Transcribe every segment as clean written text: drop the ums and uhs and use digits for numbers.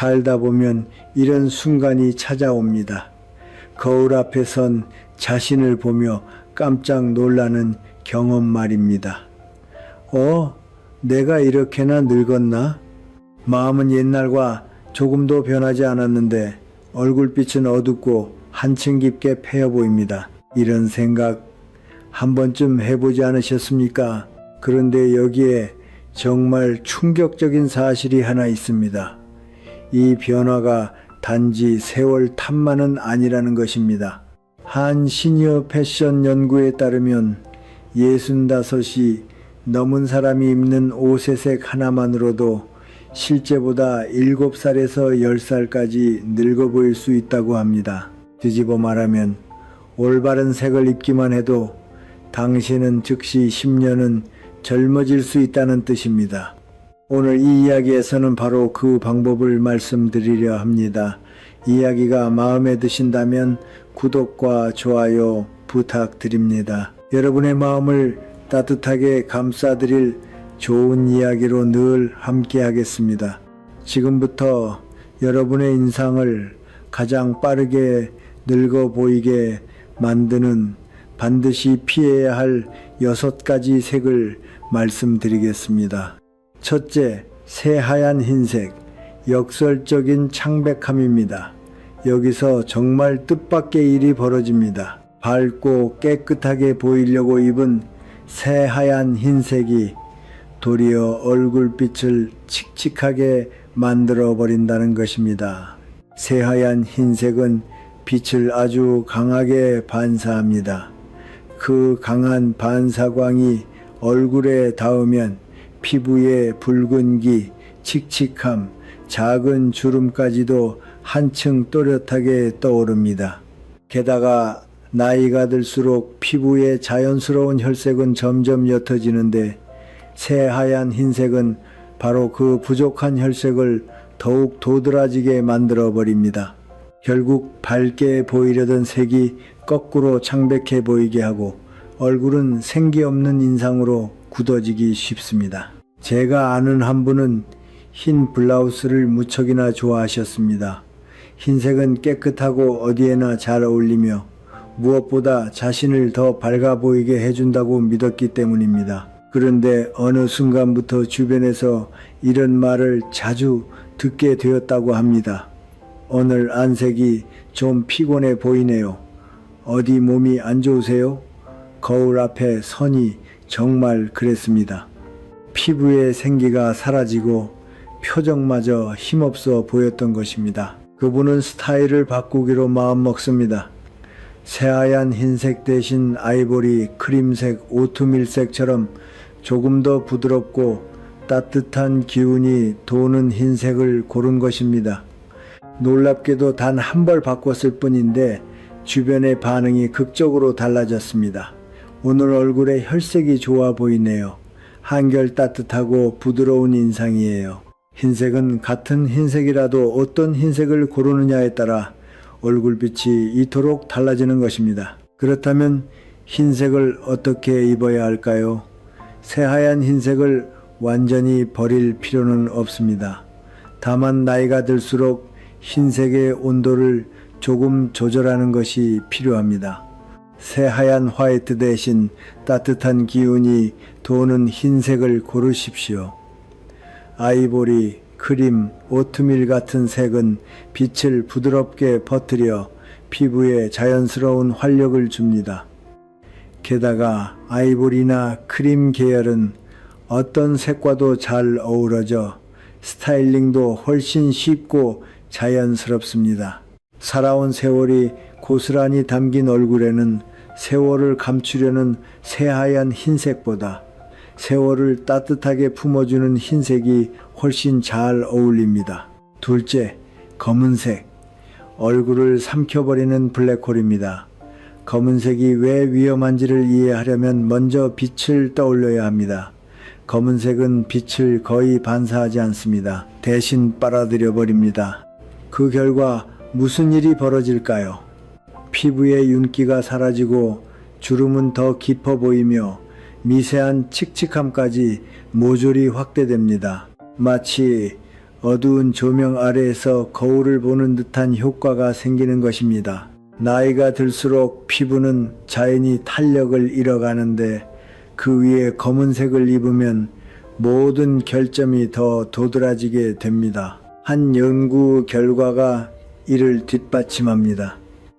살다 보면 이런 순간이 찾아옵니다. 거울 앞에 선 자신을 보며 깜짝 놀라는 경험 말입니다. 내가 이렇게나 늙었나? 마음은 옛날과 조금도 변하지 않았는데 얼굴빛은 어둡고 한층 깊게 패여 보입니다. 이런 생각 한 번쯤 해보지 않으셨습니까? 그런데 여기에 정말 충격적인 사실이 하나 있습니다. 이 변화가 단지 세월 탓만은 아니라는 것입니다. 한 시니어 패션 연구에 따르면 65이 넘은 사람이 입는 옷의 색 하나만으로도 실제보다 7살에서 10살까지 늙어 보일 수 있다고 합니다. 뒤집어 말하면 올바른 색을 입기만 해도 당신은 즉시 10년은 젊어질 수 있다는 뜻입니다. 오늘 이 이야기에서는 바로 그 방법을 말씀드리려 합니다. 이야기가 마음에 드신다면 구독과 좋아요 부탁드립니다. 여러분의 마음을 따뜻하게 감싸드릴 좋은 이야기로 늘 함께 하겠습니다. 지금부터 여러분의 인상을 가장 빠르게 늙어 보이게 만드는 반드시 피해야 할 6가지 색을 말씀드리겠습니다. 첫째, 새하얀 흰색, 역설적인 창백함입니다. 여기서 정말 뜻밖의 일이 벌어집니다. 밝고 깨끗하게 보이려고 입은 새하얀 흰색이 도리어 얼굴빛을 칙칙하게 만들어 버린다는 것입니다. 새하얀 흰색은 빛을 아주 강하게 반사합니다. 그 강한 반사광이 얼굴에 닿으면 피부의 붉은기, 칙칙함, 작은 주름까지도 한층 또렷하게 떠오릅니다. 게다가 나이가 들수록 피부의 자연스러운 혈색은 점점 옅어지는데 새하얀 흰색은 바로 그 부족한 혈색을 더욱 도드라지게 만들어 버립니다. 결국 밝게 보이려던 색이 거꾸로 창백해 보이게 하고 얼굴은 생기 없는 인상으로 굳어지기 쉽습니다. 제가 아는 한 분은 흰 블라우스를 무척이나 좋아하셨습니다. 흰색은 깨끗하고 어디에나 잘 어울리며 무엇보다 자신을 더 밝아 보이게 해준다고 믿었기 때문입니다. 그런데 어느 순간부터 주변에서 이런 말을 자주 듣게 되었다고 합니다. 오늘 안색이 좀 피곤해 보이네요. 어디 몸이 안 좋으세요? 거울 앞에 서니 정말 그랬습니다. 피부의 생기가 사라지고 표정마저 힘없어 보였던 것입니다. 그분은 스타일을 바꾸기로 마음먹습니다. 새하얀 흰색 대신 아이보리, 크림색, 오트밀색처럼 조금 더 부드럽고 따뜻한 기운이 도는 흰색을 고른 것입니다. 놀랍게도 단 한 벌 바꿨을 뿐인데 주변의 반응이 극적으로 달라졌습니다. 오늘 얼굴에 혈색이 좋아 보이네요. 한결 따뜻하고 부드러운 인상이에요. 흰색은 같은 흰색이라도 어떤 흰색을 고르느냐에 따라 얼굴빛이 이토록 달라지는 것입니다. 그렇다면 흰색을 어떻게 입어야 할까요? 새하얀 흰색을 완전히 버릴 필요는 없습니다. 다만 나이가 들수록 흰색의 온도를 조금 조절하는 것이 필요합니다. 새하얀 화이트 대신 따뜻한 기운이 도는 흰색을 고르십시오. 아이보리, 크림, 오트밀 같은 색은 빛을 부드럽게 퍼뜨려 피부에 자연스러운 활력을 줍니다. 게다가 아이보리나 크림 계열은 어떤 색과도 잘 어우러져 스타일링도 훨씬 쉽고 자연스럽습니다. 살아온 세월이 고스란히 담긴 얼굴에는 세월을 감추려는 새하얀 흰색보다 세월을 따뜻하게 품어주는 흰색이 훨씬 잘 어울립니다. 둘째, 검은색. 얼굴을 삼켜버리는 블랙홀입니다. 검은색이 왜 위험한지를 이해하려면 먼저 빛을 떠올려야 합니다. 검은색은 빛을 거의 반사하지 않습니다. 대신 빨아들여 버립니다. 그 결과 무슨 일이 벌어질까요? 피부의 윤기가 사라지고 주름은 더 깊어 보이며 미세한 칙칙함까지 모조리 확대됩니다. 마치 어두운 조명 아래에서 거울을 보는 듯한 효과가 생기는 것입니다. 나이가 들수록 피부는 자연히 탄력을 잃어가는데 그 위에 검은색을 입으면 모든 결점이 더 도드라지게 됩니다. 한 연구 결과가 이를 뒷받침합니다.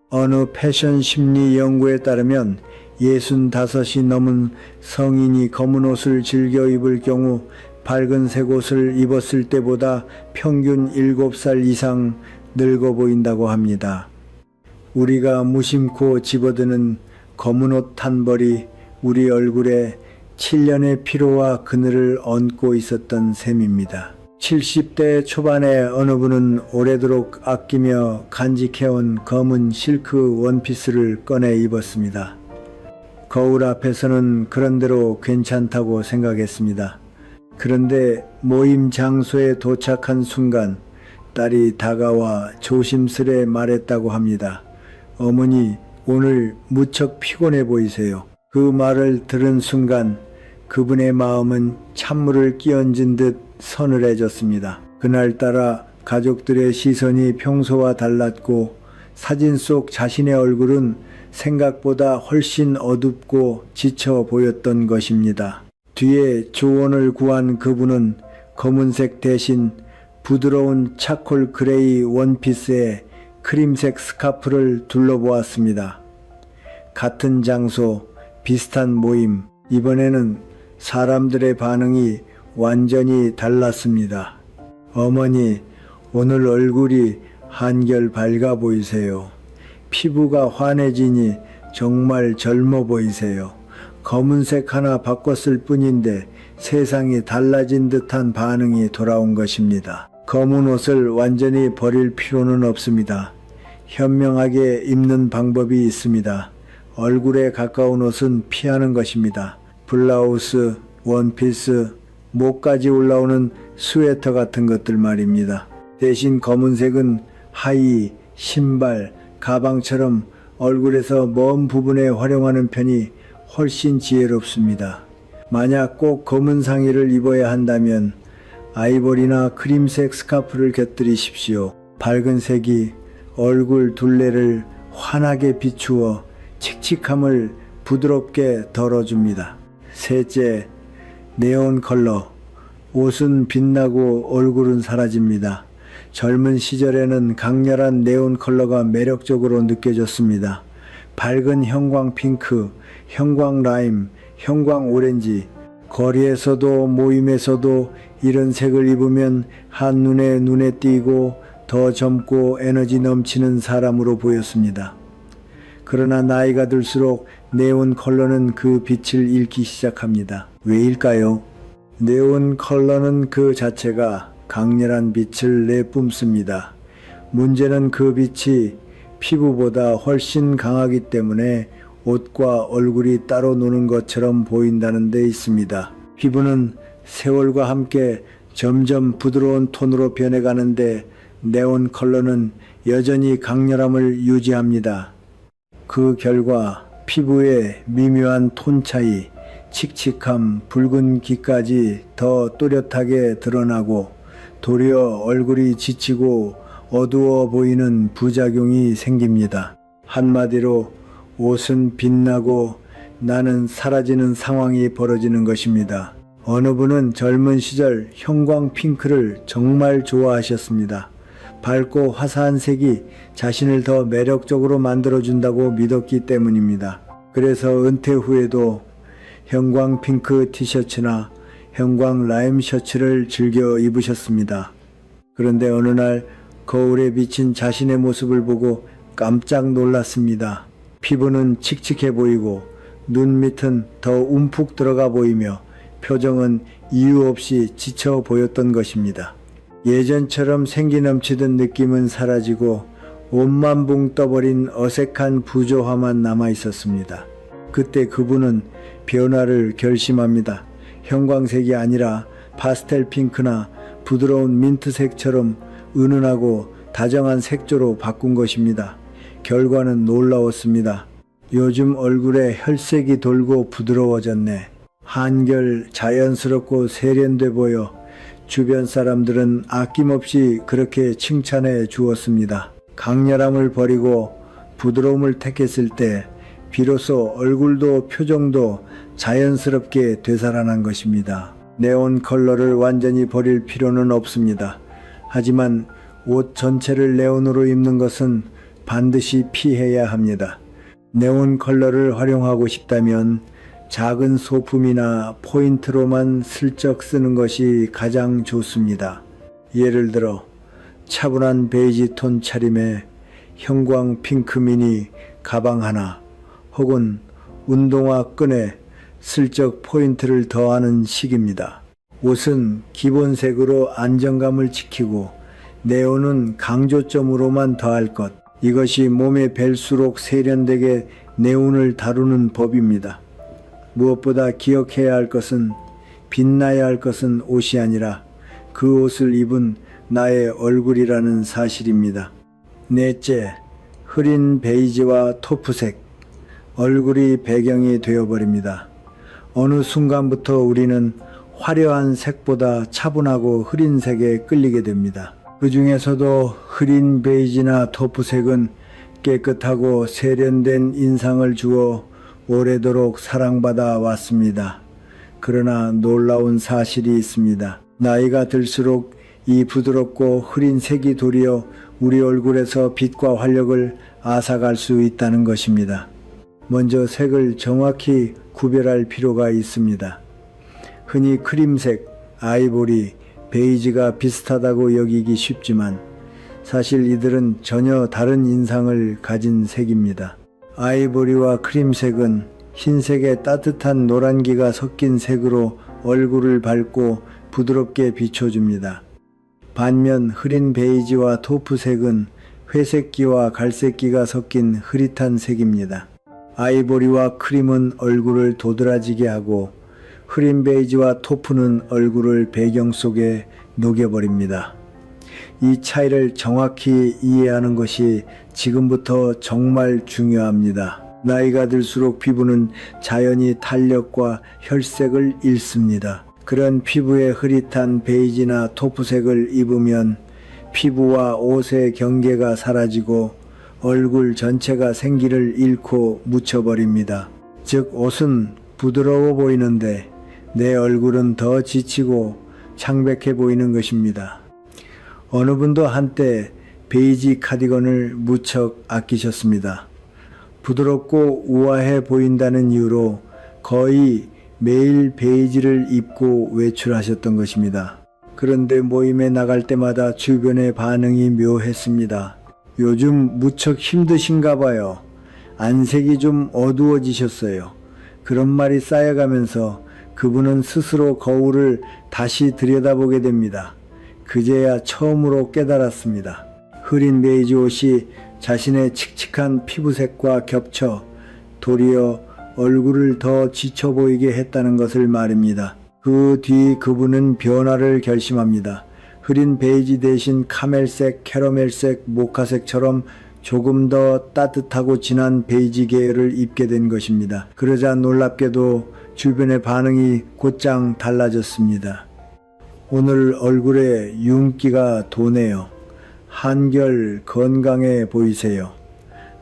어느 패션 심리 연구에 따르면 65이 넘은 성인이 검은 옷을 즐겨 입을 경우 밝은색 옷을 입었을 때보다 평균 7살 이상 늙어 보인다고 합니다. 우리가 무심코 집어드는 검은 옷 한 벌이 우리 얼굴에 7년의 피로와 그늘을 얹고 있었던 셈입니다. 70대 초반에 어느 분은 오래도록 아끼며 간직해온 검은 실크 원피스를 꺼내 입었습니다. 거울 앞에서는 그런대로 괜찮다고 생각했습니다. 그런데 모임 장소에 도착한 순간 딸이 다가와 조심스레 말했다고 합니다. 어머니, 오늘 무척 피곤해 보이세요. 그 말을 들은 순간 그분의 마음은 찬물을 끼얹은 듯 서늘해졌습니다. 그날따라 가족들의 시선이 평소와 달랐고 사진 속 자신의 얼굴은 생각보다 훨씬 어둡고 지쳐 보였던 것입니다. 뒤에 조언을 구한 그분은 검은색 대신 부드러운 차콜 그레이 원피스에 크림색 스카프를 둘러보았습니다. 같은 장소, 비슷한 모임, 이번에는 사람들의 반응이 완전히 달랐습니다. 어머니, 오늘 얼굴이 한결 밝아 보이세요. 피부가 환해지니 정말 젊어 보이세요. 검은색 하나 바꿨을 뿐인데 세상이 달라진 듯한 반응이 돌아온 것입니다. 검은 옷을 완전히 버릴 필요는 없습니다. 현명하게 입는 방법이 있습니다. 얼굴에 가까운 옷은 피하는 것입니다. 블라우스, 원피스, 목까지 올라오는 스웨터 같은 것들 말입니다. 대신 검은색은 하의, 신발, 가방처럼 얼굴에서 먼 부분에 활용하는 편이 훨씬 지혜롭습니다. 만약 꼭 검은 상의를 입어야 한다면 아이보리나 크림색 스카프를 곁들이십시오. 밝은 색이 얼굴 둘레를 환하게 비추어 칙칙함을 부드럽게 덜어줍니다. 셋째, 네온 컬러. 옷은 빛나고 얼굴은 사라집니다. 젊은 시절에는 강렬한 네온 컬러가 매력적으로 느껴졌습니다. 밝은 형광 핑크, 형광 라임, 형광 오렌지. 거리에서도 모임에서도 이런 색을 입으면 한눈에 눈에 띄고 더 젊고 에너지 넘치는 사람으로 보였습니다. 그러나 나이가 들수록 네온 컬러는 그 빛을 잃기 시작합니다. 왜일까요? 네온 컬러는 그 자체가 강렬한 빛을 내뿜습니다. 문제는 그 빛이 피부보다 훨씬 강하기 때문에 옷과 얼굴이 따로 노는 것처럼 보인다는 데 있습니다. 피부는 세월과 함께 점점 부드러운 톤으로 변해가는데 네온 컬러는 여전히 강렬함을 유지합니다. 그 결과 피부의 미묘한 톤 차이, 칙칙함, 붉은기까지 더 또렷하게 드러나고 도리어 얼굴이 지치고 어두워 보이는 부작용이 생깁니다. 한마디로 옷은 빛나고 나는 사라지는 상황이 벌어지는 것입니다. 어느 분은 젊은 시절 형광 핑크를 정말 좋아하셨습니다. 밝고 화사한 색이 자신을 더 매력적으로 만들어준다고 믿었기 때문입니다. 그래서 은퇴 후에도 형광 핑크 티셔츠나 형광 라임 셔츠를 즐겨 입으셨습니다. 그런데 어느 날 거울에 비친 자신의 모습을 보고 깜짝 놀랐습니다. 피부는 칙칙해 보이고 눈 밑은 더 움푹 들어가 보이며 표정은 이유 없이 지쳐 보였던 것입니다. 예전처럼 생기 넘치던 느낌은 사라지고 옷만 붕 떠버린 어색한 부조화만 남아 있었습니다. 그때 그분은 변화를 결심합니다. 형광색이 아니라 파스텔 핑크나 부드러운 민트색처럼 은은하고 다정한 색조로 바꾼 것입니다. 결과는 놀라웠습니다. 요즘 얼굴에 혈색이 돌고 부드러워졌네. 한결 자연스럽고 세련돼 보여 주변 사람들은 아낌없이 그렇게 칭찬해 주었습니다. 강렬함을 버리고 부드러움을 택했을 때 비로소 얼굴도 표정도 자연스럽게 되살아난 것입니다. 네온 컬러를 완전히 버릴 필요는 없습니다. 하지만 옷 전체를 네온으로 입는 것은 반드시 피해야 합니다. 네온 컬러를 활용하고 싶다면 작은 소품이나 포인트로만 슬쩍 쓰는 것이 가장 좋습니다. 예를 들어 차분한 베이지 톤 차림에 형광 핑크 미니 가방 하나 혹은 운동화 끈에 슬쩍 포인트를 더하는 식입니다. 옷은 기본색으로 안정감을 지키고 네온은 강조점으로만 더할 것. 이것이 몸에 뵐수록 세련되게 네온을 다루는 법입니다. 무엇보다 기억해야 할 것은 빛나야 할 것은 옷이 아니라 그 옷을 입은 나의 얼굴이라는 사실입니다. 넷째, 흐린 베이지와 토프색. 얼굴이 배경이 되어버립니다. 어느 순간부터 우리는 화려한 색보다 차분하고 흐린 색에 끌리게 됩니다. 그 중에서도 흐린 베이지나 토프색은 깨끗하고 세련된 인상을 주어 오래도록 사랑받아 왔습니다. 그러나 놀라운 사실이 있습니다. 나이가 들수록 이 부드럽고 흐린 색이 도리어 우리 얼굴에서 빛과 활력을 앗아갈 수 있다는 것입니다. 먼저 색을 정확히 구별할 필요가 있습니다. 흔히 크림색, 아이보리, 베이지가 비슷하다고 여기기 쉽지만 사실 이들은 전혀 다른 인상을 가진 색입니다. 아이보리와 크림색은 흰색에 따뜻한 노란기가 섞인 색으로 얼굴을 밝고 부드럽게 비춰줍니다. 반면 흐린 베이지와 토프색은 회색기와 갈색기가 섞인 흐릿한 색입니다. 아이보리와 크림은 얼굴을 도드라지게 하고 흐린 베이지와 토프는 얼굴을 배경 속에 녹여버립니다. 이 차이를 정확히 이해하는 것이 지금부터 정말 중요합니다. 나이가 들수록 피부는 자연히 탄력과 혈색을 잃습니다. 그런 피부에 흐릿한 베이지나 토프색을 입으면 피부와 옷의 경계가 사라지고 얼굴 전체가 생기를 잃고 묻혀버립니다. 즉 옷은 부드러워 보이는데 내 얼굴은 더 지치고 창백해 보이는 것입니다. 어느 분도 한때 베이지 카디건을 무척 아끼셨습니다. 부드럽고 우아해 보인다는 이유로 거의 매일 베이지를 입고 외출하셨던 것입니다. 그런데 모임에 나갈 때마다 주변의 반응이 묘했습니다. 요즘 무척 힘드신가 봐요. 안색이 좀 어두워지셨어요. 그런 말이 쌓여가면서 그분은 스스로 거울을 다시 들여다보게 됩니다. 그제야 처음으로 깨달았습니다. 흐린 베이지 옷이 자신의 칙칙한 피부색과 겹쳐 도리어 얼굴을 더 지쳐 보이게 했다는 것을 말입니다. 그 뒤 그분은 변화를 결심합니다. 흐린 베이지 대신 카멜색, 캐러멜색, 모카색처럼 조금 더 따뜻하고 진한 베이지 계열을 입게 된 것입니다. 그러자 놀랍게도 주변의 반응이 곧장 달라졌습니다. 오늘 얼굴에 윤기가 도네요. 한결 건강해 보이세요.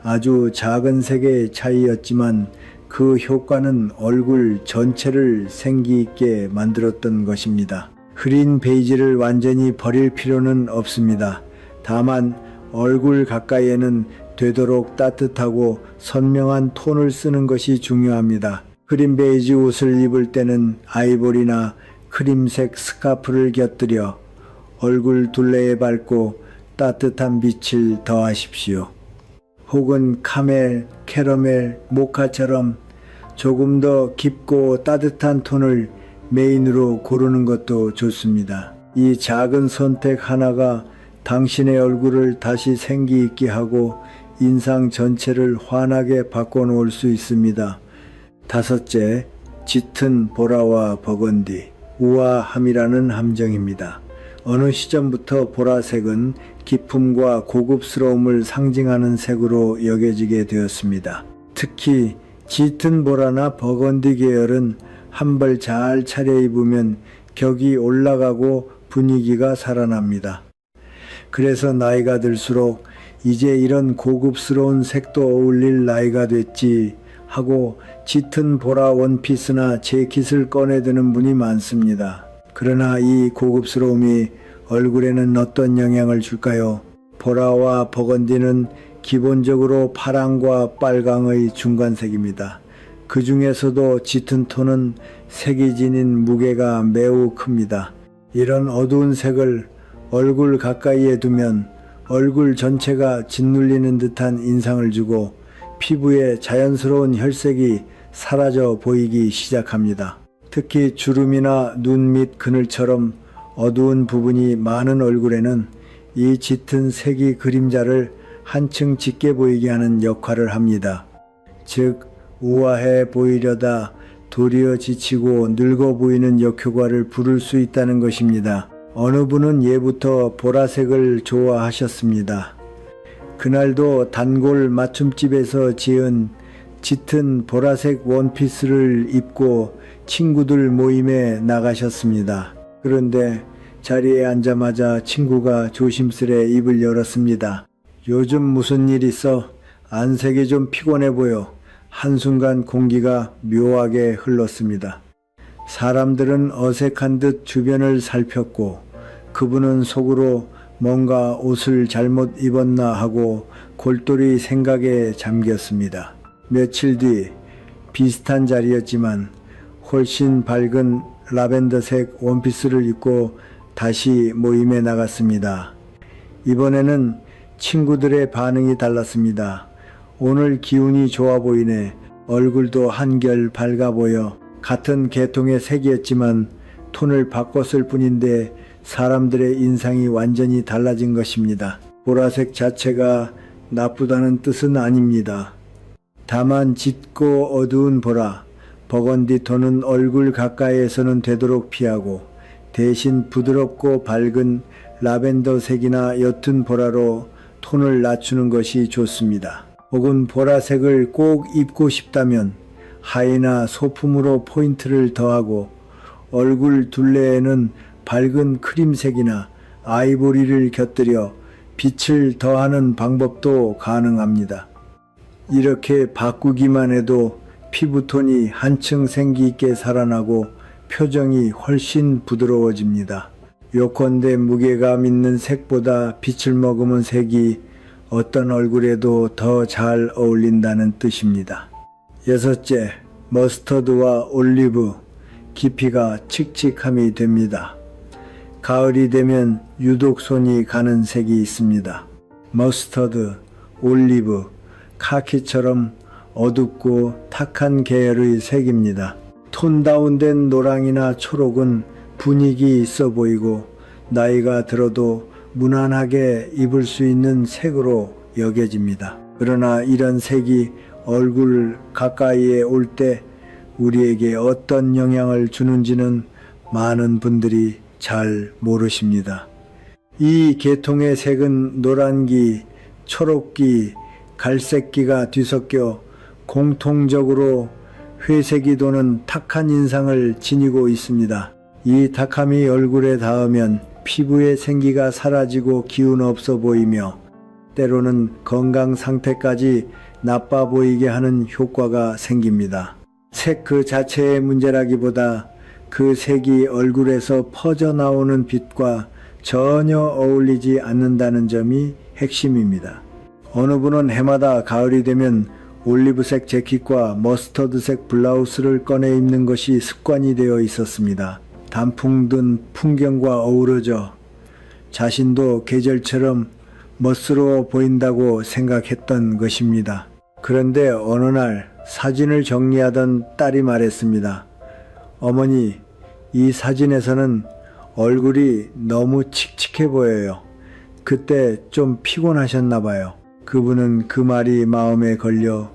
아주 작은 색의 차이였지만 그 효과는 얼굴 전체를 생기 있게 만들었던 것입니다. 흐린 베이지를 완전히 버릴 필요는 없습니다. 다만 얼굴 가까이에는 되도록 따뜻하고 선명한 톤을 쓰는 것이 중요합니다. 흐린 베이지 옷을 입을 때는 아이보리나 크림색 스카프를 곁들여 얼굴 둘레에 밟고 따뜻한 빛을 더하십시오. 혹은 카멜, 캐러멜, 모카처럼 조금 더 깊고 따뜻한 톤을 메인으로 고르는 것도 좋습니다. 이 작은 선택 하나가 당신의 얼굴을 다시 생기 있게 하고 인상 전체를 환하게 바꿔놓을 수 있습니다. 다섯째, 짙은 보라와 버건디, 우아함이라는 함정입니다. 어느 시점부터 보라색은 기품과 고급스러움을 상징하는 색으로 여겨지게 되었습니다. 특히 짙은 보라나 버건디 계열은 한 벌 잘 차려입으면 격이 올라가고 분위기가 살아납니다. 그래서 나이가 들수록 이제 이런 고급스러운 색도 어울릴 나이가 됐지 하고 짙은 보라 원피스나 재킷을 꺼내드는 분이 많습니다. 그러나 이 고급스러움이 얼굴에는 어떤 영향을 줄까요? 보라와 버건디는 기본적으로 파랑과 빨강의 중간색입니다. 그 중에서도 짙은 톤은 색이 지닌 무게가 매우 큽니다. 이런 어두운 색을 얼굴 가까이에 두면 얼굴 전체가 짓눌리는 듯한 인상을 주고 피부에 자연스러운 혈색이 사라져 보이기 시작합니다. 특히 주름이나 눈 밑 그늘처럼 어두운 부분이 많은 얼굴에는 이 짙은 색이 그림자를 한층 짙게 보이게 하는 역할을 합니다. 즉 우아해 보이려다 도리어 지치고 늙어 보이는 역효과를 부를 수 있다는 것입니다. 어느 분은 예부터 보라색을 좋아하셨습니다. 그날도 단골 맞춤집에서 지은 짙은 보라색 원피스를 입고 친구들 모임에 나가셨습니다. 그런데 자리에 앉자마자 친구가 조심스레 입을 열었습니다. 요즘 무슨 일 있어? 안색이 좀 피곤해 보여. 한순간 공기가 묘하게 흘렀습니다. 사람들은 어색한 듯 주변을 살폈고 그분은 속으로 뭔가 옷을 잘못 입었나 하고 골똘히 생각에 잠겼습니다. 며칠 뒤 비슷한 자리였지만 훨씬 밝은 라벤더색 원피스를 입고 다시 모임에 나갔습니다. 이번에는 친구들의 반응이 달랐습니다. 오늘 기운이 좋아 보이네. 얼굴도 한결 밝아 보여. 같은 계통의 색이었지만 톤을 바꿨을 뿐인데 사람들의 인상이 완전히 달라진 것입니다. 보라색 자체가 나쁘다는 뜻은 아닙니다. 다만 짙고 어두운 보라, 버건디 톤은 얼굴 가까이에서는 되도록 피하고 대신 부드럽고 밝은 라벤더색이나 옅은 보라로 톤을 낮추는 것이 좋습니다. 혹은 보라색을 꼭 입고 싶다면 하의나 소품으로 포인트를 더하고 얼굴 둘레에는 밝은 크림색이나 아이보리를 곁들여 빛을 더하는 방법도 가능합니다. 이렇게 바꾸기만 해도 피부톤이 한층 생기 있게 살아나고 표정이 훨씬 부드러워집니다. 요컨대 무게감 있는 색보다 빛을 머금은 색이 어떤 얼굴에도 더 잘 어울린다는 뜻입니다. 여섯째, 머스터드와 올리브, 깊이가 칙칙함이 됩니다. 가을이 되면 유독 손이 가는 색이 있습니다. 머스터드, 올리브, 카키처럼 어둡고 탁한 계열의 색입니다. 톤 다운된 노랑이나 초록은 분위기 있어 보이고 나이가 들어도 무난하게 입을 수 있는 색으로 여겨집니다. 그러나 이런 색이 얼굴 가까이에 올 때 우리에게 어떤 영향을 주는지는 많은 분들이 잘 모르십니다. 이 계통의 색은 노란기, 초록기, 갈색기가 뒤섞여 공통적으로 회색이 도는 탁한 인상을 지니고 있습니다. 이 탁함이 얼굴에 닿으면 피부의 생기가 사라지고 기운 없어 보이며 때로는 건강 상태까지 나빠 보이게 하는 효과가 생깁니다. 색 그 자체의 문제라기보다 그 색이 얼굴에서 퍼져나오는 빛과 전혀 어울리지 않는다는 점이 핵심입니다. 어느 분은 해마다 가을이 되면 올리브색 재킷과 머스터드색 블라우스를 꺼내 입는 것이 습관이 되어 있었습니다. 단풍 든 풍경과 어우러져 자신도 계절처럼 멋스러워 보인다고 생각했던 것입니다. 그런데 어느 날 사진을 정리하던 딸이 말했습니다. 어머니, 이 사진에서는 얼굴이 너무 칙칙해 보여요. 그때 좀 피곤하셨나 봐요. 그분은 그 말이 마음에 걸려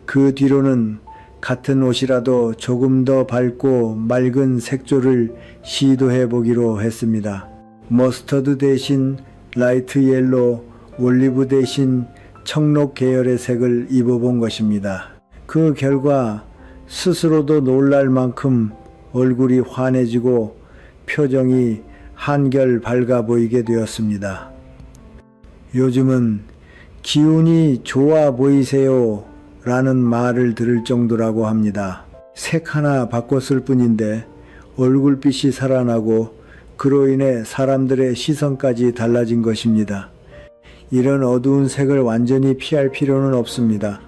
그 뒤로는 같은 옷이라도 조금 더 밝고 맑은 색조를 시도해 보기로 했습니다. 머스터드 대신 라이트 옐로, 올리브 대신 청록 계열의 색을 입어본 것입니다. 그 결과 스스로도 놀랄 만큼 얼굴이 환해지고 표정이 한결 밝아 보이게 되었습니다. 요즘은 기운이 좋아 보이세요 라는 말을 들을 정도라고 합니다. 색 하나 바꿨을 뿐인데 얼굴빛이 살아나고 그로 인해 사람들의 시선까지 달라진 것입니다. 이런 어두운 색을 완전히 피할 필요는 없습니다.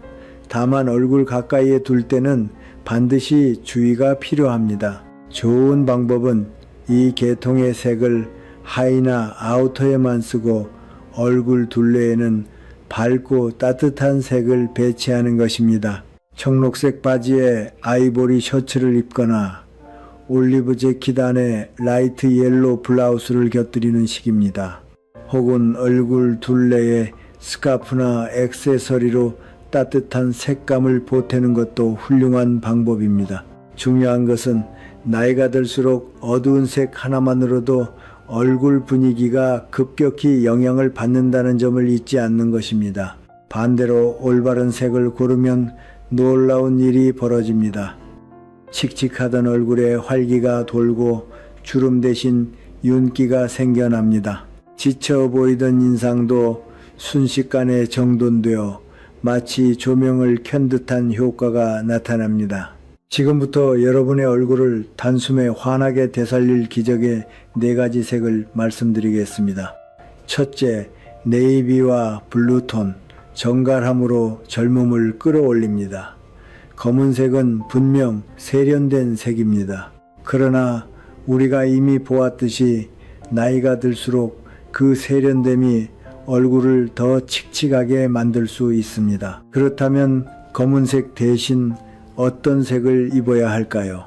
다만 얼굴 가까이에 둘 때는 반드시 주의가 필요합니다. 좋은 방법은 이 계통의 색을 하의나 아우터에만 쓰고 얼굴 둘레에는 밝고 따뜻한 색을 배치하는 것입니다. 청록색 바지에 아이보리 셔츠를 입거나 올리브 재킷 안에 라이트 옐로 블라우스를 곁들이는 식입니다. 혹은 얼굴 둘레에 스카프나 액세서리로 따뜻한 색감을 보태는 것도 훌륭한 방법입니다. 중요한 것은 나이가 들수록 어두운 색 하나만으로도 얼굴 분위기가 급격히 영향을 받는다는 점을 잊지 않는 것입니다. 반대로 올바른 색을 고르면 놀라운 일이 벌어집니다. 칙칙하던 얼굴에 활기가 돌고 주름 대신 윤기가 생겨납니다. 지쳐 보이던 인상도 순식간에 정돈되어 마치 조명을 켠 듯한 효과가 나타납니다. 지금부터 여러분의 얼굴을 단숨에 환하게 되살릴 기적의 4가지 색을 말씀드리겠습니다. 첫째, 네이비와 블루톤, 정갈함으로 젊음을 끌어올립니다. 검은색은 분명 세련된 색입니다. 그러나 우리가 이미 보았듯이 나이가 들수록 그 세련됨이 얼굴을 더 칙칙하게 만들 수 있습니다. 그렇다면 검은색 대신 어떤 색을 입어야 할까요?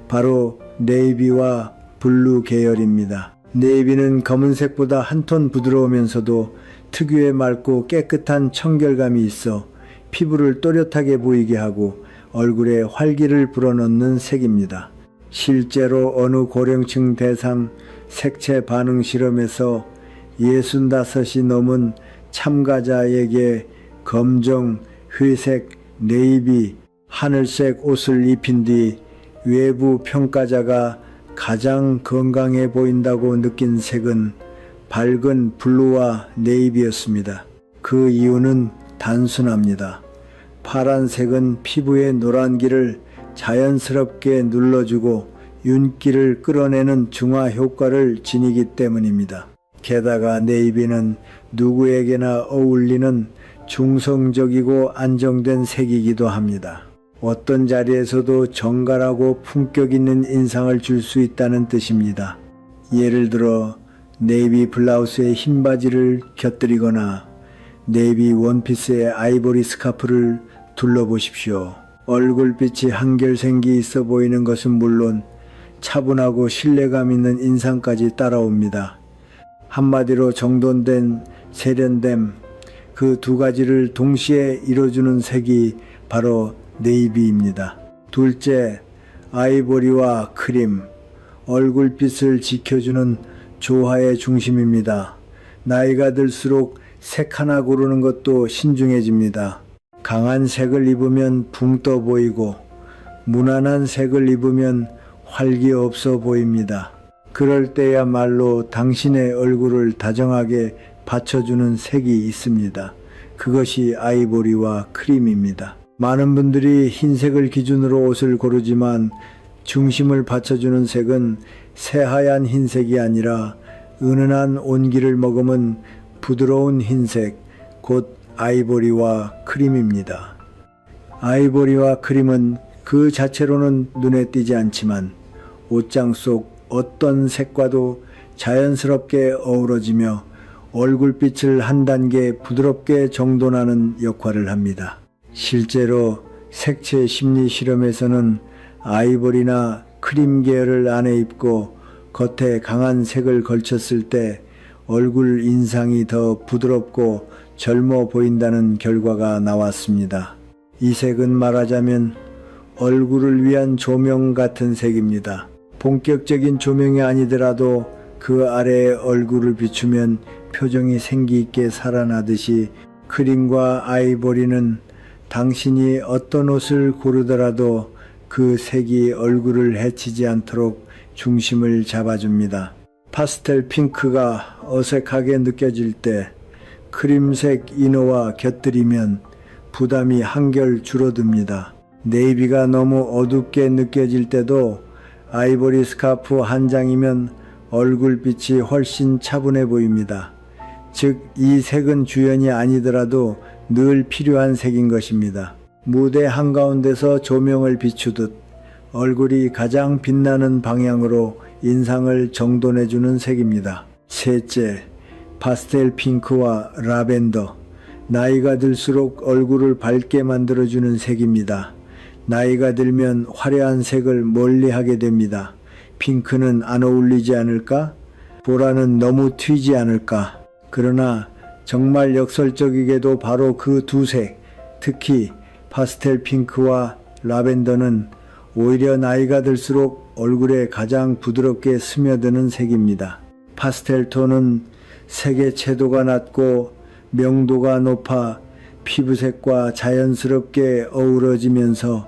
바로 네이비와 블루 계열입니다. 네이비는 검은색보다 한 톤 부드러우면서도 특유의 맑고 깨끗한 청결감이 있어 피부를 또렷하게 보이게 하고 얼굴에 활기를 불어넣는 색입니다. 실제로 어느 고령층 대상 색채 반응 실험에서 65이 넘은 참가자에게 검정, 회색, 네이비, 하늘색 옷을 입힌 뒤 외부 평가자가 가장 건강해 보인다고 느낀 색은 밝은 블루와 네이비였습니다. 그 이유는 단순합니다. 파란색은 피부의 노란기를 자연스럽게 눌러주고 윤기를 끌어내는 중화 효과를 지니기 때문입니다. 게다가 네이비는 누구에게나 어울리는 중성적이고 안정된 색이기도 합니다. 어떤 자리에서도 정갈하고 품격 있는 인상을 줄 수 있다는 뜻입니다. 예를 들어 네이비 블라우스에 흰 바지를 곁들이거나 네이비 원피스에 아이보리 스카프를 둘러보십시오. 얼굴빛이 한결생기 있어 보이는 것은 물론 차분하고 신뢰감 있는 인상까지 따라옵니다. 한마디로 정돈된 세련됨, 그 2가지를 동시에 이뤄주는 색이 바로 네이비입니다. 둘째, 아이보리와 크림, 얼굴빛을 지켜주는 조화의 중심입니다. 나이가 들수록 색 하나 고르는 것도 신중해집니다. 강한 색을 입으면 붕 떠 보이고 무난한 색을 입으면 활기 없어 보입니다. 그럴 때야말로 당신의 얼굴을 다정하게 받쳐주는 색이 있습니다. 그것이 아이보리와 크림입니다. 많은 분들이 흰색을 기준으로 옷을 고르지만 중심을 받쳐주는 색은 새하얀 흰색이 아니라 은은한 온기를 머금은 부드러운 흰색, 곧 아이보리와 크림입니다. 아이보리와 크림은 그 자체로는 눈에 띄지 않지만 옷장 속 어떤 색과도 자연스럽게 어우러지며 얼굴빛을 한 단계 부드럽게 정돈하는 역할을 합니다. 실제로 색채 심리 실험에서는 아이보리나 크림 계열을 안에 입고 겉에 강한 색을 걸쳤을 때 얼굴 인상이 더 부드럽고 젊어 보인다는 결과가 나왔습니다. 이 색은 말하자면 얼굴을 위한 조명 같은 색입니다. 본격적인 조명이 아니더라도 그 아래에 얼굴을 비추면 표정이 생기 있게 살아나듯이 크림과 아이보리는 당신이 어떤 옷을 고르더라도 그 색이 얼굴을 해치지 않도록 중심을 잡아줍니다. 파스텔 핑크가 어색하게 느껴질 때 크림색 이너와 곁들이면 부담이 한결 줄어듭니다. 네이비가 너무 어둡게 느껴질 때도 아이보리 스카프 한 장이면 얼굴빛이 훨씬 차분해 보입니다. 즉, 이 색은 주연이 아니더라도 늘 필요한 색인 것입니다. 무대 한가운데서 조명을 비추듯 얼굴이 가장 빛나는 방향으로 인상을 정돈해주는 색입니다. 셋째, 파스텔 핑크와 라벤더. 나이가 들수록 얼굴을 밝게 만들어주는 색입니다. 나이가 들면 화려한 색을 멀리하게 됩니다. 핑크는 안 어울리지 않을까? 보라는 너무 튀지 않을까? 그러나 정말 역설적이게도 바로 그 두 색, 특히 파스텔 핑크와 라벤더는 오히려 나이가 들수록 얼굴에 가장 부드럽게 스며드는 색입니다. 파스텔 톤은 색의 채도가 낮고 명도가 높아 피부색과 자연스럽게 어우러지면서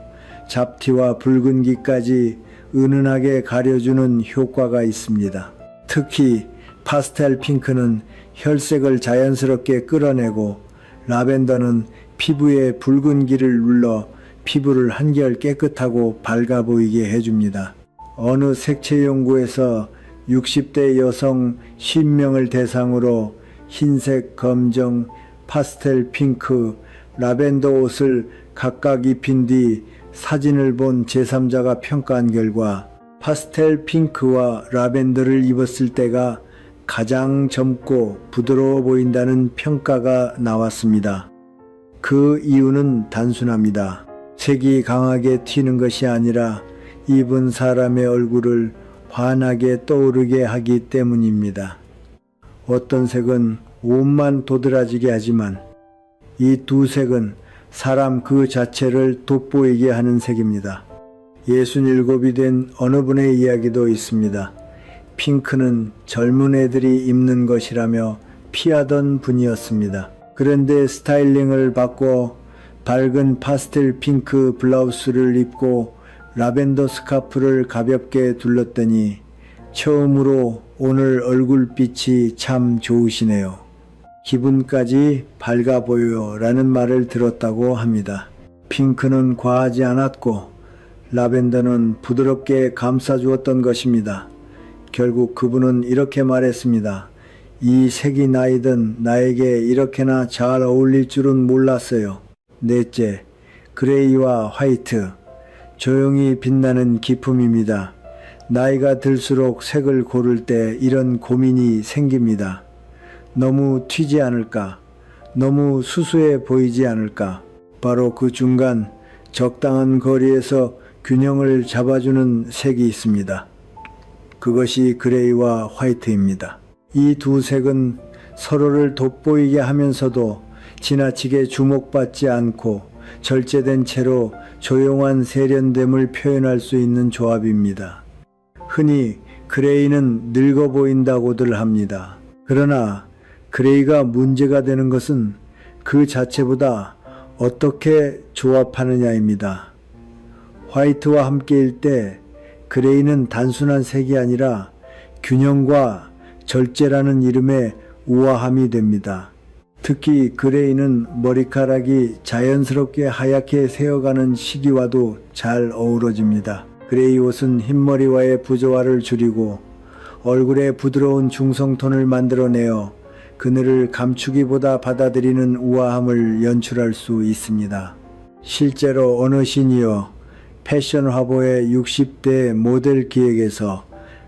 잡티와 붉은기까지 은은하게 가려주는 효과가 있습니다. 특히 파스텔 핑크는 혈색을 자연스럽게 끌어내고 라벤더는 피부의 붉은기를 눌러 피부를 한결 깨끗하고 밝아 보이게 해줍니다. 어느 색채 연구에서 60대 여성 50명을 대상으로 흰색, 검정, 파스텔 핑크, 라벤더 옷을 각각 입힌 뒤 사진을 본 제3자가 평가한 결과 파스텔 핑크와 라벤더를 입었을 때가 가장 젊고 부드러워 보인다는 평가가 나왔습니다. 그 이유는 단순합니다. 색이 강하게 튀는 것이 아니라 입은 사람의 얼굴을 환하게 떠오르게 하기 때문입니다. 어떤 색은 옷만 도드라지게 하지만 이 두 색은 사람 그 자체를 돋보이게 하는 색입니다. 67이 된 어느 분의 이야기도 있습니다. 핑크는 젊은 애들이 입는 것이라며 피하던 분이었습니다. 그런데 스타일링을 바꿔 밝은 파스텔 핑크 블라우스를 입고 라벤더 스카프를 가볍게 둘렀더니 처음으로 오늘 얼굴빛이 참 좋으시네요. 기분까지 밝아 보여요 라는 말을 들었다고 합니다. 핑크는 과하지 않았고 라벤더는 부드럽게 감싸주었던 것입니다. 결국 그분은 이렇게 말했습니다. 이 색이 나이든 나에게 이렇게나 잘 어울릴 줄은 몰랐어요. 넷째, 그레이와 화이트. 조용히 빛나는 기품입니다. 나이가 들수록 색을 고를 때 이런 고민이 생깁니다. 너무 튀지 않을까? 너무 수수해 보이지 않을까? 바로 그 중간 적당한 거리에서 균형을 잡아주는 색이 있습니다. 그것이 그레이와 화이트입니다. 이 두 색은 서로를 돋보이게 하면서도 지나치게 주목받지 않고 절제된 채로 조용한 세련됨을 표현할 수 있는 조합입니다. 흔히 그레이는 늙어 보인다고들 합니다. 그러나 그레이가 문제가 되는 것은 그 자체보다 어떻게 조합하느냐입니다. 화이트와 함께일 때 그레이는 단순한 색이 아니라 균형과 절제라는 이름의 우아함이 됩니다. 특히 그레이는 머리카락이 자연스럽게 하얗게 새어가는 시기와도 잘 어우러집니다. 그레이 옷은 흰머리와의 부조화를 줄이고 얼굴에 부드러운 중성톤을 만들어내어 그늘을 감추기보다 받아들이는 우아함을 연출할 수 있습니다. 실제로 어느 시니어 패션 화보의 60대 모델 기획에서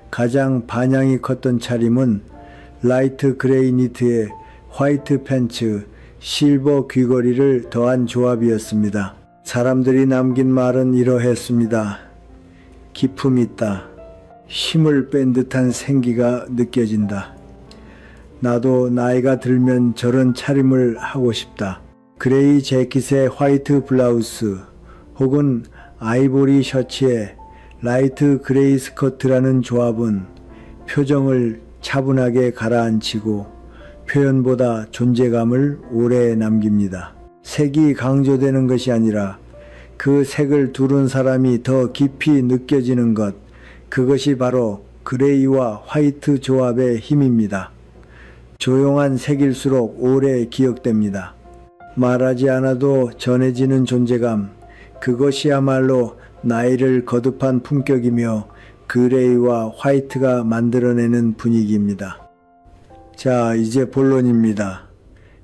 가장 반향이 컸던 차림은 라이트 그레이 니트에 화이트 팬츠, 실버 귀걸이를 더한 조합이었습니다. 사람들이 남긴 말은 이러했습니다. 기품 있다. 힘을 뺀 듯한 생기가 느껴진다. 나도 나이가 들면 저런 차림을 하고 싶다. 그레이 재킷에 화이트 블라우스 혹은 아이보리 셔츠에 라이트 그레이 스커트라는 조합은 표정을 차분하게 가라앉히고 표현보다 존재감을 오래 남깁니다. 색이 강조되는 것이 아니라 그 색을 두른 사람이 더 깊이 느껴지는 것, 그것이 바로 그레이와 화이트 조합의 힘입니다. 조용한 색일수록 오래 기억됩니다. 말하지 않아도 전해지는 존재감, 그것이야말로 나이를 거듭한 품격이며 그레이와 화이트가 만들어내는 분위기입니다. 자, 이제 본론입니다.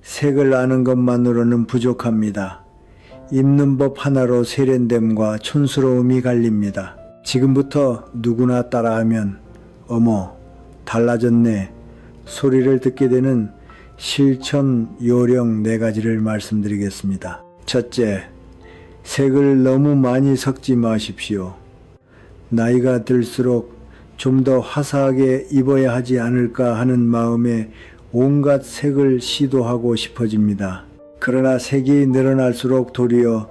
색을 아는 것만으로는 부족합니다. 입는 법 하나로 세련됨과 촌스러움이 갈립니다. 지금부터 누구나 따라하면 어머, 달라졌네 소리를 듣게 되는 실천 요령 4가지를 말씀드리겠습니다. 첫째, 색을 너무 많이 섞지 마십시오. 나이가 들수록 좀 더 화사하게 입어야 하지 않을까 하는 마음에 온갖 색을 시도하고 싶어집니다. 그러나 색이 늘어날수록 도리어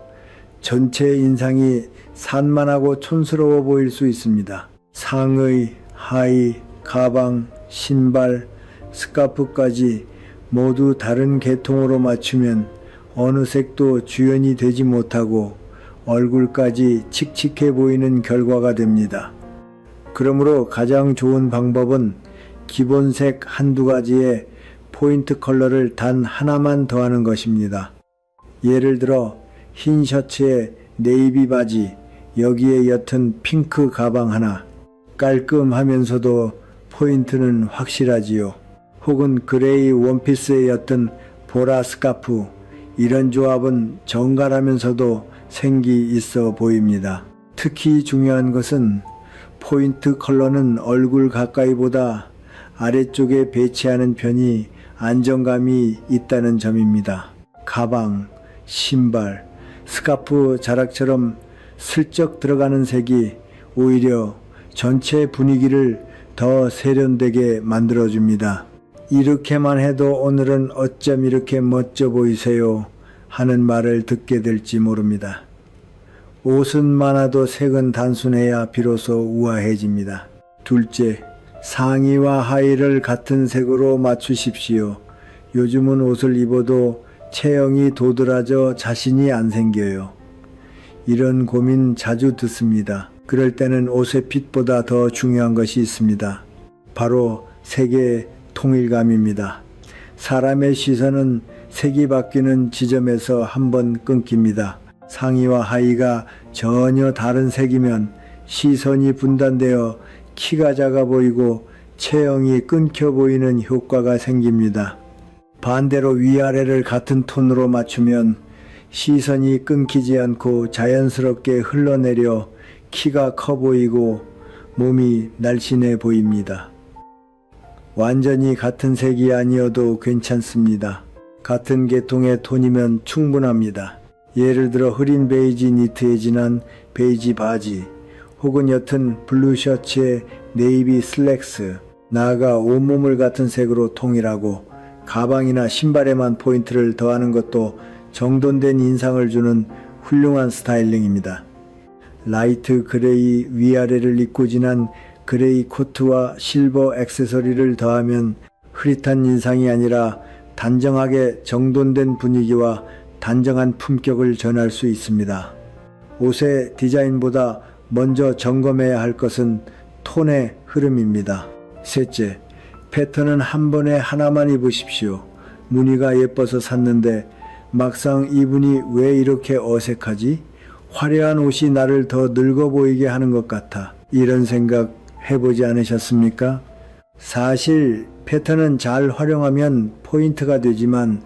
전체 인상이 산만하고 촌스러워 보일 수 있습니다. 상의, 하의, 가방, 신발, 스카프까지 모두 다른 계통으로 맞추면 어느 색도 주연이 되지 못하고 얼굴까지 칙칙해 보이는 결과가 됩니다. 그러므로 가장 좋은 방법은 기본색 한두 가지에 포인트 컬러를 단 하나만 더하는 것입니다. 예를 들어 흰 셔츠에 네이비 바지, 여기에 옅은 핑크 가방 하나, 깔끔하면서도 포인트는 확실하지요. 혹은 그레이 원피스에 옅은 보라 스카프, 이런 조합은 정갈하면서도 생기 있어 보입니다. 특히 중요한 것은 포인트 컬러는 얼굴 가까이보다 아래쪽에 배치하는 편이 안정감이 있다는 점입니다. 가방, 신발, 스카프 자락처럼 슬쩍 들어가는 색이 오히려 전체 분위기를 더 세련되게 만들어줍니다. 이렇게만 해도 오늘은 어쩜 이렇게 멋져 보이세요 하는 말을 듣게 될지 모릅니다. 옷은 많아도 색은 단순해야 비로소 우아해집니다. 둘째, 상의와 하의를 같은 색으로 맞추십시오. 요즘은 옷을 입어도 체형이 도드라져 자신이 안 생겨요. 이런 고민 자주 듣습니다. 그럴 때는 옷의 핏보다 더 중요한 것이 있습니다. 바로 색의 통일감입니다. 사람의 시선은 색이 바뀌는 지점에서 한번 끊깁니다. 상의와 하의가 전혀 다른 색이면 시선이 분단되어 키가 작아 보이고 체형이 끊겨 보이는 효과가 생깁니다. 반대로 위아래를 같은 톤으로 맞추면 시선이 끊기지 않고 자연스럽게 흘러내려 키가 커 보이고 몸이 날씬해 보입니다. 완전히 같은 색이 아니어도 괜찮습니다. 같은 계통의 톤이면 충분합니다. 예를 들어 흐린 베이지 니트에 진한 베이지 바지, 혹은 옅은 블루 셔츠에 네이비 슬랙스, 나아가 온몸을 같은 색으로 통일하고 가방이나 신발에만 포인트를 더하는 것도 정돈된 인상을 주는 훌륭한 스타일링입니다. 라이트 그레이 위아래를 입고 진한 그레이 코트와 실버 액세서리를 더하면 흐릿한 인상이 아니라 단정하게 정돈된 분위기와 단정한 품격을 전할 수 있습니다. 옷의 디자인보다 먼저 점검해야 할 것은 톤의 흐름입니다. 셋째, 패턴은 한 번에 하나만 입으십시오. 무늬가 예뻐서 샀는데 막상 입으니 왜 이렇게 어색하지? 화려한 옷이 나를 더 늙어 보이게 하는 것 같아. 이런 생각 해보지 않으셨습니까? 사실 패턴은 잘 활용하면 포인트가 되지만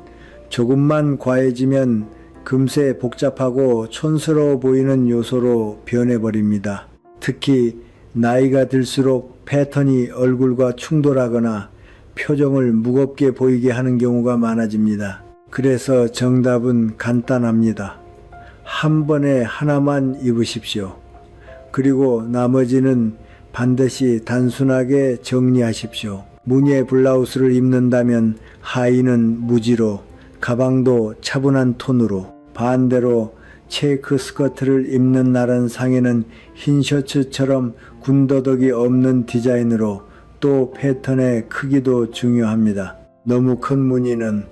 조금만 과해지면 금세 복잡하고 촌스러워 보이는 요소로 변해버립니다. 특히 나이가 들수록 패턴이 얼굴과 충돌하거나 표정을 무겁게 보이게 하는 경우가 많아집니다. 그래서 정답은 간단합니다. 한 번에 하나만 입으십시오. 그리고 나머지는 반드시 단순하게 정리하십시오. 무늬의 블라우스를 입는다면 하의는 무지로, 가방도 차분한 톤으로, 반대로 체크 스커트를 입는 날은 상의는 흰 셔츠처럼 군더더기 없는 디자인으로, 또 패턴의 크기도 중요합니다. 너무 큰 무늬는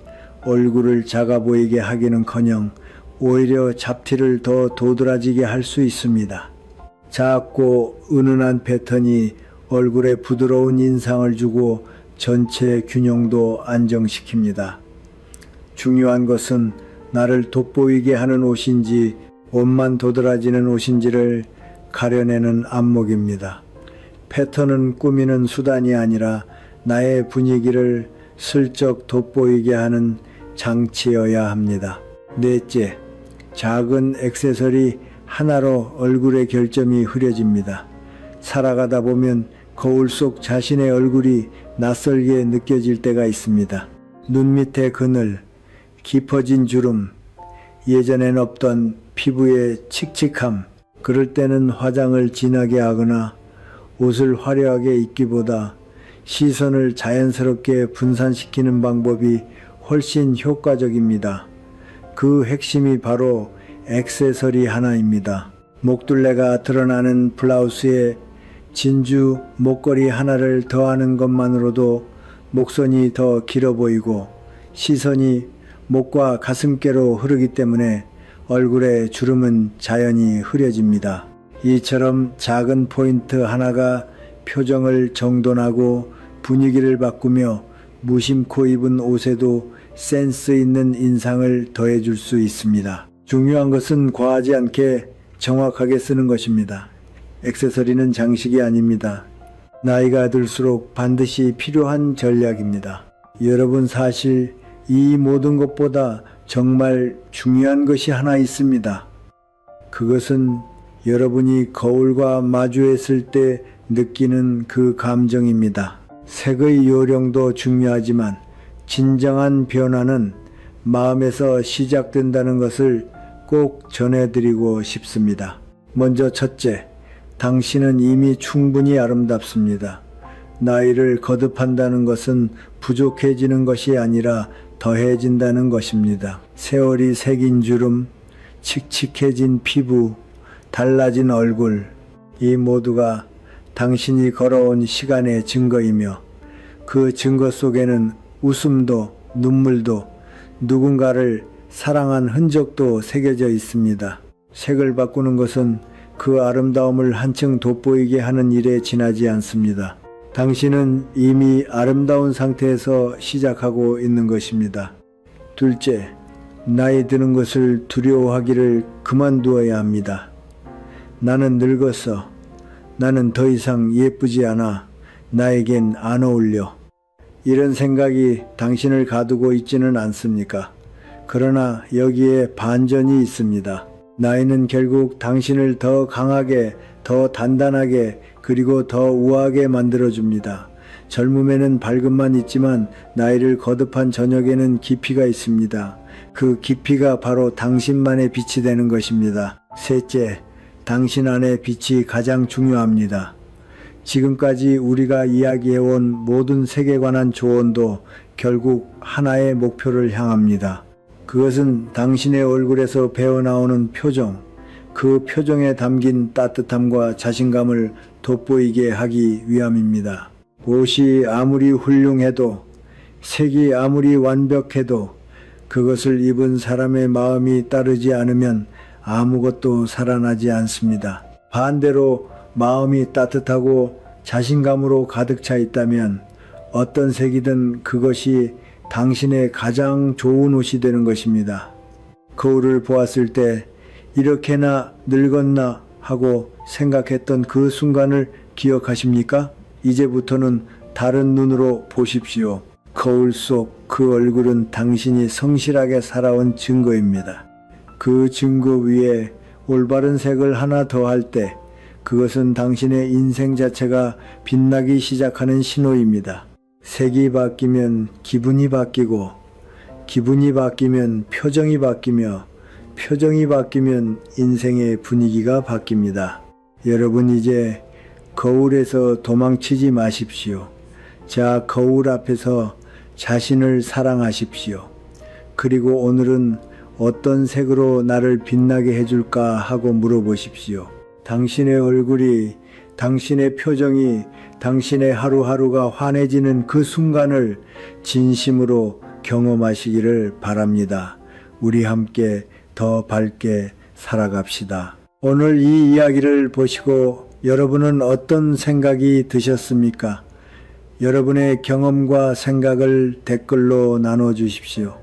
얼굴을 작아 보이게 하기는커녕 오히려 잡티를 더 도드라지게 할 수 있습니다. 작고 은은한 패턴이 얼굴에 부드러운 인상을 주고 전체 균형도 안정시킵니다. 중요한 것은 나를 돋보이게 하는 옷인지 옷만 도드라지는 옷인지를 가려내는 안목입니다. 패턴은 꾸미는 수단이 아니라 나의 분위기를 슬쩍 돋보이게 하는 장치여야 합니다. 넷째, 작은 액세서리 하나로 얼굴의 결점이 흐려집니다. 살아가다 보면 거울 속 자신의 얼굴이 낯설게 느껴질 때가 있습니다. 눈 밑의 그늘, 깊어진 주름, 예전엔 없던 피부의 칙칙함, 그럴 때는 화장을 진하게 하거나 옷을 화려하게 입기보다 시선을 자연스럽게 분산시키는 방법이 훨씬 효과적입니다. 그 핵심이 바로 액세서리 하나입니다. 목둘레가 드러나는 블라우스에 진주 목걸이 하나를 더하는 것만으로도 목선이 더 길어 보이고 시선이 목과 가슴께로 흐르기 때문에 얼굴의 주름은 자연히 흐려집니다. 이처럼 작은 포인트 하나가 표정을 정돈하고 분위기를 바꾸며 무심코 입은 옷에도 센스 있는 인상을 더해줄 수 있습니다. 중요한 것은 과하지 않게 정확하게 쓰는 것입니다. 액세서리는 장식이 아닙니다. 나이가 들수록 반드시 필요한 전략입니다. 여러분, 사실 이 모든 것보다 정말 중요한 것이 하나 있습니다. 그것은 여러분이 거울과 마주했을 때 느끼는 그 감정입니다. 색의 요령도 중요하지만 진정한 변화는 마음에서 시작된다는 것을 꼭 전해드리고 싶습니다. 먼저 첫째, 당신은 이미 충분히 아름답습니다. 나이를 거듭한다는 것은 부족해지는 것이 아니라 더해진다는 것입니다. 세월이 새긴 주름, 칙칙해진 피부, 달라진 얼굴, 이 모두가 당신이 걸어온 시간의 증거이며 그 증거 속에는 웃음도 눈물도 누군가를 사랑한 흔적도 새겨져 있습니다. 색을 바꾸는 것은 그 아름다움을 한층 돋보이게 하는 일에 지나지 않습니다. 당신은 이미 아름다운 상태에서 시작하고 있는 것입니다. 둘째, 나이 드는 것을 두려워하기를 그만두어야 합니다. 나는 늙었어. 나는 더 이상 예쁘지 않아. 나에겐 안 어울려. 이런 생각이 당신을 가두고 있지는 않습니까? 그러나 여기에 반전이 있습니다. 나이는 결국 당신을 더 강하게, 더 단단하게, 그리고 더 우아하게 만들어줍니다. 젊음에는 밝음만 있지만 나이를 거듭한 저녁에는 깊이가 있습니다. 그 깊이가 바로 당신만의 빛이 되는 것입니다. 셋째, 당신 안의 빛이 가장 중요합니다. 지금까지 우리가 이야기해온 모든 색에 관한 조언도 결국 하나의 목표를 향합니다. 그것은 당신의 얼굴에서 배어나오는 표정, 그 표정에 담긴 따뜻함과 자신감을 돋보이게 하기 위함입니다. 옷이 아무리 훌륭해도, 색이 아무리 완벽해도 그것을 입은 사람의 마음이 따르지 않으면 아무것도 살아나지 않습니다. 반대로 마음이 따뜻하고 자신감으로 가득 차 있다면 어떤 색이든 그것이 당신의 가장 좋은 옷이 되는 것입니다. 거울을 보았을 때 이렇게나 늙었나 하고 생각했던 그 순간을 기억하십니까? 이제부터는 다른 눈으로 보십시오. 거울 속 그 얼굴은 당신이 성실하게 살아온 증거입니다. 그 증거 위에 올바른 색을 하나 더할 때 그것은 당신의 인생 자체가 빛나기 시작하는 신호입니다. 색이 바뀌면 기분이 바뀌고, 기분이 바뀌면 표정이 바뀌며, 표정이 바뀌면 인생의 분위기가 바뀝니다. 여러분, 이제 거울에서 도망치지 마십시오. 자, 거울 앞에서 자신을 사랑하십시오. 그리고 오늘은 어떤 색으로 나를 빛나게 해줄까 하고 물어보십시오. 당신의 얼굴이, 당신의 표정이, 당신의 하루하루가 환해지는 그 순간을 진심으로 경험하시기를 바랍니다. 우리 함께 더 밝게 살아갑시다. 오늘 이 이야기를 보시고 여러분은 어떤 생각이 드셨습니까? 여러분의 경험과 생각을 댓글로 나눠 주십시오.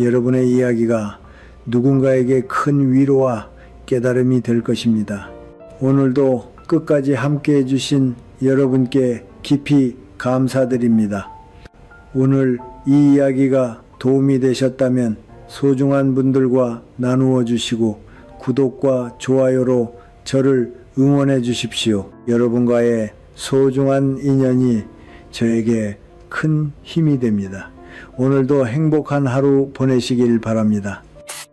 여러분의 이야기가 누군가에게 큰 위로와 깨달음이 될 것입니다. 오늘도 끝까지 함께 해주신 여러분께 깊이 감사드립니다. 오늘 이 이야기가 도움이 되셨다면 소중한 분들과 나누어 주시고 구독과 좋아요로 저를 응원해 주십시오. 여러분과의 소중한 인연이 저에게 큰 힘이 됩니다. 오늘도 행복한 하루 보내시길 바랍니다.